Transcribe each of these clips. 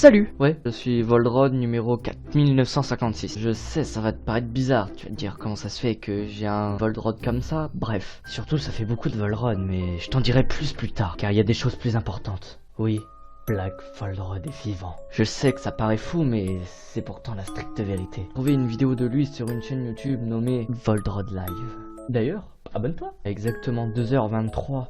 Salut. Ouais, je suis Voldrod numéro 4956. Je sais, ça va te paraître bizarre, tu vas te dire comment ça se fait que j'ai un Voldrod comme ça. Bref, surtout ça fait beaucoup de Voldrod, mais je t'en dirai plus tard, car il y a des choses plus importantes. Oui, Black Voldrod est vivant. Je sais que ça paraît fou, mais c'est pourtant la stricte vérité. J'ai trouvé une vidéo de lui sur une chaîne YouTube nommée Voldrod Live. D'ailleurs, abonne-toi. Exactement 2h23,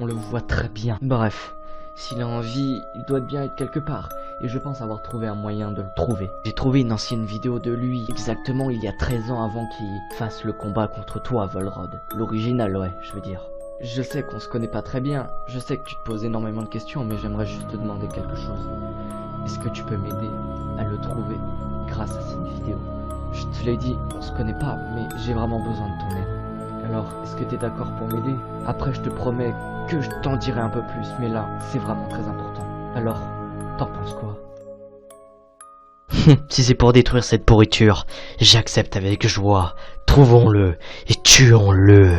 on le voit très bien. Bref. S'il a envie, il doit bien être quelque part, et je pense avoir trouvé un moyen de le trouver. J'ai trouvé une ancienne vidéo de lui, exactement il y a 13 ans avant qu'il fasse le combat contre toi, Voldrod. L'original, ouais, je veux dire. Je sais qu'on se connaît pas très bien, je sais que tu te poses énormément de questions, mais j'aimerais juste te demander quelque chose. Est-ce que tu peux m'aider à le trouver grâce à cette vidéo? Je te l'ai dit, on se connaît pas, mais j'ai vraiment besoin de ton aide. Alors, est-ce que t'es d'accord pour m'aider? Après, je te promets que je t'en dirai un peu plus, mais là, c'est vraiment très important. Alors, t'en penses quoi? Si c'est pour détruire cette pourriture, j'accepte avec joie. Trouvons-le et tuons-le.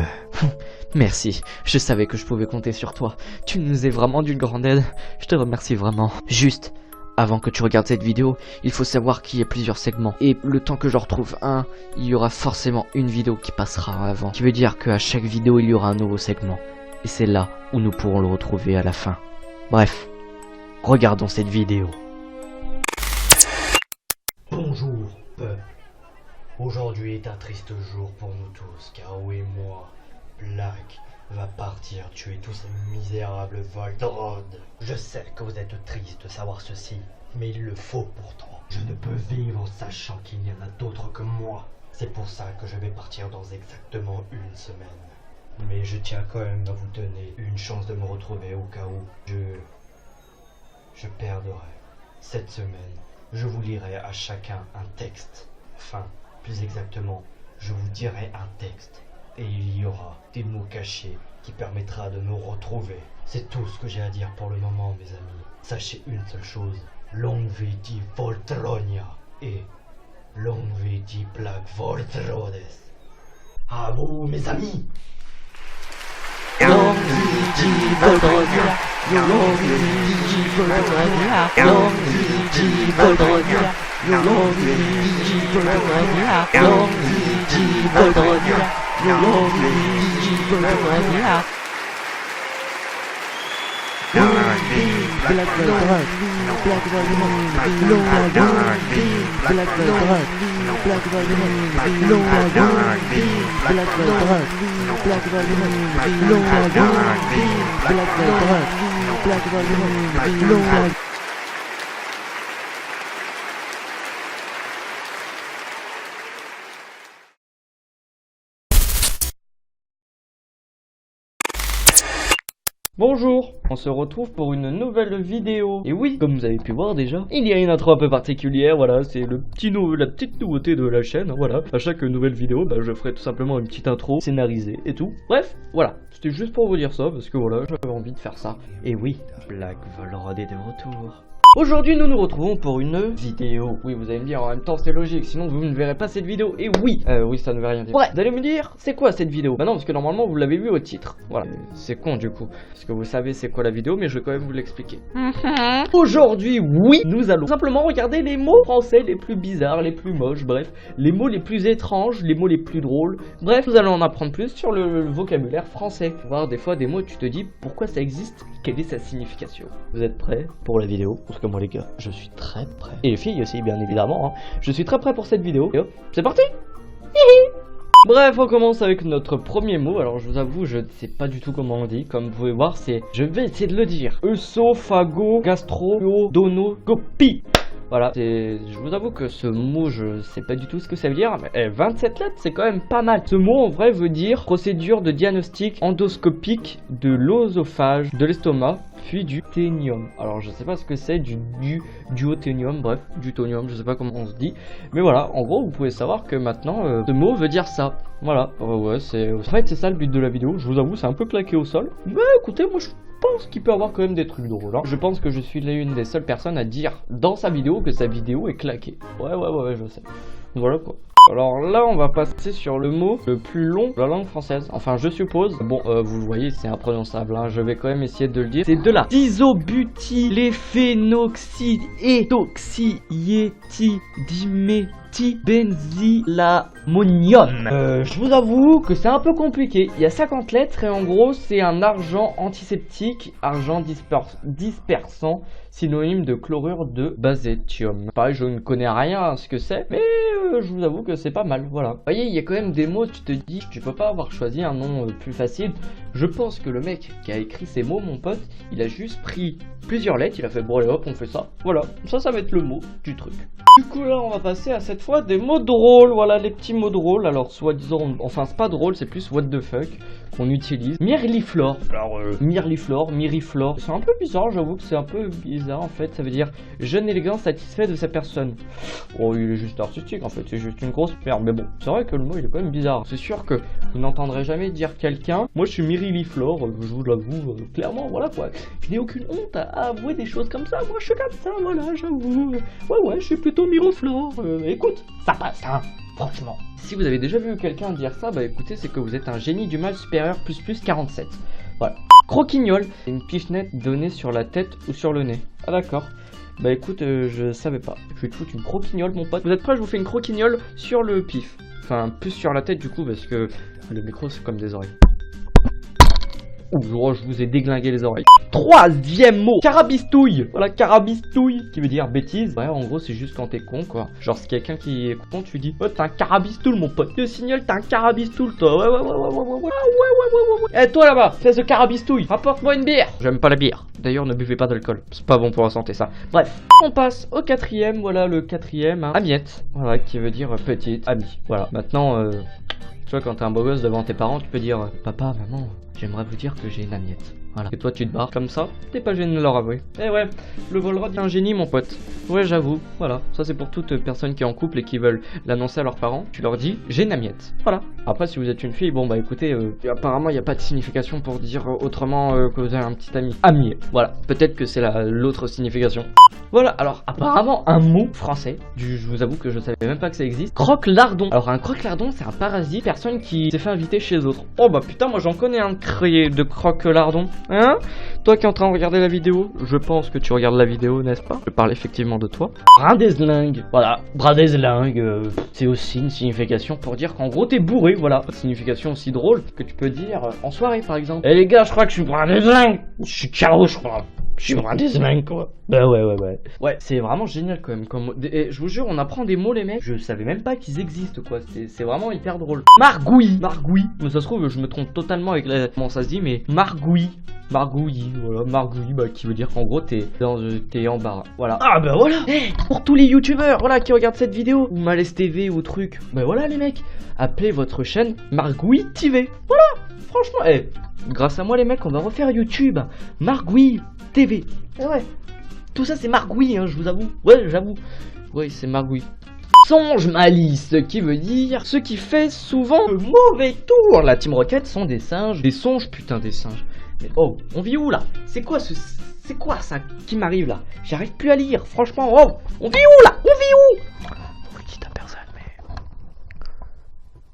Merci, je savais que je pouvais compter sur toi. Tu nous es vraiment d'une grande aide. Je te remercie vraiment. Juste, avant que tu regardes cette vidéo, il faut savoir qu'il y a plusieurs segments. Et le temps que j'en retrouve un, il y aura forcément une vidéo qui passera avant. Ce qui veut dire qu'à chaque vidéo, il y aura un nouveau segment. Et c'est là où nous pourrons le retrouver à la fin. Bref, regardons cette vidéo. Bonjour, peuple. Aujourd'hui est un triste jour pour nous tous, car oui, moi, Black, va partir tuer tous ces misérables Voldrod. Je sais que vous êtes triste de savoir ceci, mais il le faut pourtant. Je ne peux vivre sachant qu'il y en a d'autres que moi. C'est pour ça que je vais partir dans exactement une semaine. Mais je tiens quand même à vous donner une chance de me retrouver au cas où je perdrai. Cette semaine, je vous lirai à chacun un texte. Enfin, plus exactement, je vous dirai un texte. Et il y aura des mots cachés qui permettra de nous retrouver. C'est tout ce que j'ai à dire pour le moment, mes amis. Sachez une seule chose, longue vie Voltronia et longue vie Black Voldrodes. À vous, mes amis! Long vie Voldronia, long vie Voldronia, long vie Voldronia, long vie Voldronia, long vie Voldronia, long vie Voldronia. Black Voldrod, Black Voldrod, long vie Black Voldrod, Black Voldrod, long vie Black Voldrod, Black Voldrod, long vie Black Voldrod, Black Voldrod, long. Bonjour, on se retrouve pour une nouvelle vidéo. Et oui, comme vous avez pu voir déjà, il y a une intro un peu particulière, voilà, c'est la petite nouveauté de la chaîne, voilà. À chaque nouvelle vidéo, je ferai tout simplement une petite intro scénarisée et tout. Bref, voilà, c'était juste pour vous dire ça, parce que voilà, j'avais envie de faire ça. Et oui, Black Voldrod est de retour. Aujourd'hui, nous nous retrouvons pour une vidéo. Oui, vous allez me dire, en même temps, c'est logique, sinon vous ne verrez pas cette vidéo. Et oui, oui, ça ne veut rien dire. Bref, vous allez me dire, c'est quoi cette vidéo? Bah non, parce que normalement, vous l'avez vu au titre. Voilà, c'est con du coup, parce que vous savez c'est quoi la vidéo, mais je vais quand même vous l'expliquer. Aujourd'hui, oui, nous allons simplement regarder les mots français les plus bizarres, les plus moches, bref, les mots les plus étranges, les mots les plus drôles. Bref, nous allons en apprendre plus sur le vocabulaire français. Voir des fois des mots, tu te dis, pourquoi ça existe? Quelle est sa signification? Vous êtes prêts pour la vidéo? Parce que moi les gars, je suis très prêt. Et les filles aussi, bien évidemment, hein. Je suis très prêt pour cette vidéo. Et hop, c'est parti. Bref, on commence avec notre premier mot. Alors je vous avoue, je ne sais pas du tout comment on dit. Comme vous pouvez voir, je vais essayer de le dire. Œsophago-gastro-donoscopie. Voilà, je vous avoue que ce mot, je sais pas du tout ce que ça veut dire, mais 27 lettres, c'est quand même pas mal. Ce mot, en vrai, veut dire procédure de diagnostic endoscopique de l'œsophage, de l'estomac, puis du ténium. Alors, je sais pas ce que c'est, du duoténium, bref, du tonium, je sais pas comment on se dit. Mais voilà, en gros, vous pouvez savoir que maintenant, ce mot veut dire ça. Voilà, ouais, en fait, c'est ça le but de la vidéo. Je vous avoue, c'est un peu claqué au sol. Mais écoutez, moi, je pense qu'il peut avoir quand même des trucs drôles, hein. Je pense que je suis l'une des seules personnes à dire dans sa vidéo que sa vidéo est claquée. Ouais, je sais. Voilà quoi. Alors là, on va passer sur le mot le plus long de la langue française. Enfin, je suppose. Bon, vous le voyez, c'est imprononçable. Hein. Je vais quand même essayer de le dire. C'est de la disobutyléphénoxyde et benzylammonium. Je vous avoue que c'est un peu compliqué. Il y a 50 lettres et en gros, c'est un argent antiseptique, argent dispersant, synonyme de chlorure de basétium. Pareil, je ne connais rien à ce que c'est, mais je vous avoue que c'est pas mal, voilà. Vous voyez, il y a quand même des mots, tu te dis, tu peux pas avoir choisi un nom plus facile. Je pense que le mec qui a écrit ces mots, mon pote, il a juste pris plusieurs lettres, il a fait bon allez hop, on fait ça. Voilà, ça va être le mot du truc. Du coup là, on va passer à cette fois des mots drôles, voilà les petits mots drôles. Alors soi-disant, enfin c'est pas drôle, c'est plus what the fuck qu'on utilise. Mirliflore. Alors miriflore, c'est un peu bizarre, j'avoue que c'est un peu bizarre en fait. Ça veut dire jeune élégant satisfait de sa personne. Oh, il est juste artistique en fait, c'est juste une grosse merde. Mais bon, c'est vrai que le mot il est quand même bizarre. C'est sûr que vous n'entendrez jamais dire quelqu'un. Moi je suis mirliflore, je vous l'avoue clairement, voilà quoi. Je n'ai aucune honte à avouer des choses comme ça. Moi je suis comme ça, voilà, j'avoue. Ouais, je suis plutôt miroflore. Écoute, ça passe, hein. Franchement. Si vous avez déjà vu quelqu'un dire ça, bah écoutez, c'est que vous êtes un génie du mal supérieur plus 47. Voilà. Croquignol, c'est une pichenette donnée sur la tête ou sur le nez. Ah d'accord. Bah écoute, je savais pas. Je vais te foutre une croquignole, mon pote. Vous êtes prêts? Je vous fais une croquignole sur le pif. Enfin, plus sur la tête du coup, parce que le micro c'est comme des oreilles. Ouh, je vous ai déglingué les oreilles. Troisième mot, carabistouille. Voilà, carabistouille, qui veut dire bêtise. Ouais, en gros, c'est juste quand t'es con, quoi. Genre, si quelqu'un qui est con, tu dis, oh, t'es un carabistoule, mon pote. Je te signale, t'es un carabistoule, toi. Ouais. Eh, toi là-bas, fais ce carabistouille. Rapporte-moi une bière. J'aime pas la bière. D'ailleurs, ne buvez pas d'alcool. C'est pas bon pour la santé, ça. Bref, on passe au quatrième. Voilà, le quatrième, hein. Amiette. Voilà, qui veut dire petite amie. Voilà, maintenant, tu vois, quand t'es un beau gosse devant tes parents, tu peux dire, papa, maman, j'aimerais vous dire que j'ai une amiette. Voilà. Et toi tu te barres comme ça, t'es pas gêné de leur avouer. Eh ouais, le Volrod est un génie mon pote. Ouais j'avoue, voilà. Ça c'est pour toute personne qui est en couple et qui veulent l'annoncer à leurs parents. Tu leur dis, j'ai une amiette. Voilà. Après si vous êtes une fille, bon bah écoutez, apparemment il n'y a pas de signification pour dire autrement que vous avez un petit ami. Ami, voilà. Peut-être que c'est l'autre signification. Voilà, alors apparemment un mot français, je vous avoue que je savais même pas que ça existe. Croque-lardon. Alors un croque-lardon c'est un parasite, personne qui s'est fait inviter chez les autres. Oh bah putain, moi j'en connais un crié de croque-lardon. Hein? Toi qui es en train de regarder la vidéo, je pense que tu regardes la vidéo, n'est-ce pas? Je parle effectivement de toi. Bradeslingue. Voilà, bradeslingue, c'est aussi une signification pour dire qu'en gros t'es bourré, voilà. Une signification aussi drôle que tu peux dire en soirée par exemple. Eh les gars, je crois que je suis bradeslingue. Je suis carreau, je crois. Je suis bradeslingue quoi. Bah ouais. Ouais, c'est vraiment génial quand même. Et je vous jure, on apprend des mots les mecs. Je savais même pas qu'ils existent quoi. C'est vraiment hyper drôle. Margouille. Mais ça se trouve, je me trompe totalement avec comment ça se dit, mais margouille, voilà, margouille, bah qui veut dire qu'en gros t'es en barre. Voilà. Ah bah voilà. Pour tous les youtubeurs, voilà, qui regardent cette vidéo, ou Malaise TV ou truc, bah voilà les mecs, appelez votre chaîne Margouille TV. Voilà. Franchement, grâce à moi les mecs, on va refaire YouTube Margouille TV. Ouais. Tout ça c'est Margouille, hein, je vous avoue. Ouais, j'avoue. Ouais, c'est Margouille. Songe malice, qui veut dire ce qui fait souvent le mauvais tour. La Team Rocket sont des singes. Des songes, putain des singes. Mais oh, on vit où là? C'est quoi ça qui m'arrive là? J'arrive plus à lire, franchement. Oh, on vit où là? On vit où? Vous le dites à personne, mais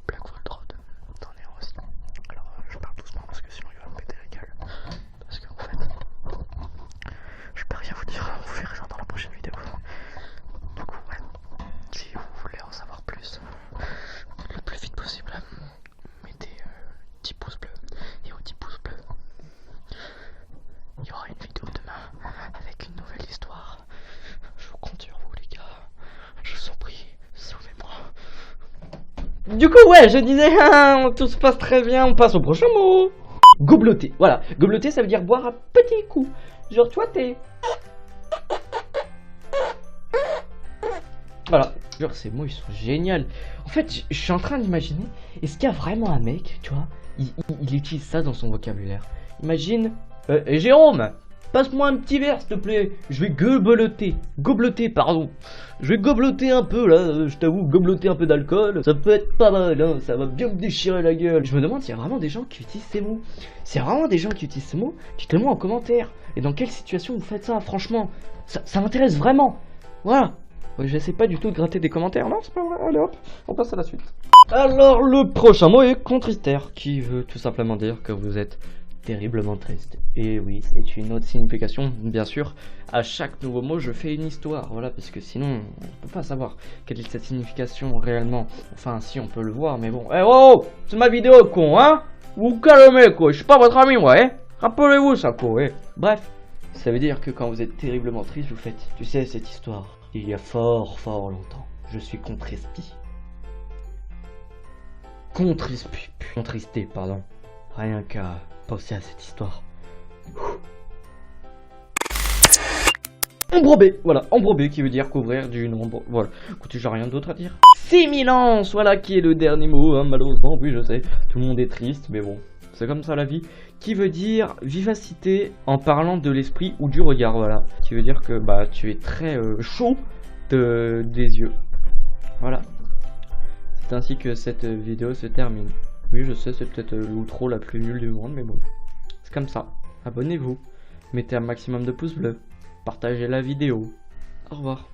Black Volrod, t'en es aussi. Alors je parle doucement parce que sinon il va me péter la gueule. Parce qu'en fait, je peux rien vous dire. Vous verrez ça dans la prochaine vidéo. Du coup, ouais. Si vous voulez en savoir plus, le plus vite possible, mettez 10 pouces bleus. Et aux 10 pouces bleus, il y aura une vidéo demain avec une nouvelle histoire. Je compte sur vous les gars. Je vous en prie, sauvez-moi. Du coup ouais, je disais, tout se passe très bien, on passe au prochain mot. Gobeloter, voilà. Gobeloter ça veut dire boire à petits coups. Genre toi t'es... Voilà, genre ces mots ils sont géniaux. En fait je suis en train d'imaginer, est-ce qu'il y a vraiment un mec, tu vois, il utilise ça dans son vocabulaire. Imagine, Jérôme, passe-moi un petit verre s'il te plaît, je vais gobeloter, pardon. Je vais gobeloter un peu là, je t'avoue, gobeloter un peu d'alcool, ça peut être pas mal, hein, ça va bien me déchirer la gueule. Je me demande s'il y a vraiment des gens qui utilisent ces mots. S'il y a vraiment des gens qui utilisent ces mots, dites-le moi en commentaire. Et dans quelle situation vous faites ça, franchement, ça m'intéresse vraiment. Voilà. Ouais, j'essaie pas du tout de gratter des commentaires, non, c'est pas vrai. Allez hop, on passe à la suite. Alors, le prochain mot est contrister, qui veut tout simplement dire que vous êtes terriblement triste. Et oui, c'est une autre signification, bien sûr. À chaque nouveau mot, je fais une histoire, voilà, parce que sinon, on peut pas savoir quelle est cette signification réellement. Enfin, si, on peut le voir, mais bon. Eh oh, c'est ma vidéo, con, hein. Vous calmez, quoi, je suis pas votre ami, ouais. Rappelez-vous ça, quoi, ouais. Bref, ça veut dire que quand vous êtes terriblement triste, vous faites, tu sais, cette histoire. Il y a fort longtemps, je suis contristé, pardon. Rien qu'à penser à cette histoire. Embrobé, voilà, embrobé qui veut dire couvrir d'une ombre, voilà. Écoutez, j'ai rien d'autre à dire. Similance, voilà qui est le dernier mot, hein, malheureusement, oui je sais, tout le monde est triste, mais bon, c'est comme ça la vie. Qui veut dire vivacité en parlant de l'esprit ou du regard, voilà. Qui veut dire que bah tu es très chaud des yeux. Voilà. C'est ainsi que cette vidéo se termine. Oui, je sais, c'est peut-être l'outro la plus nulle du monde, mais bon. C'est comme ça. Abonnez-vous. Mettez un maximum de pouces bleus. Partagez la vidéo. Au revoir.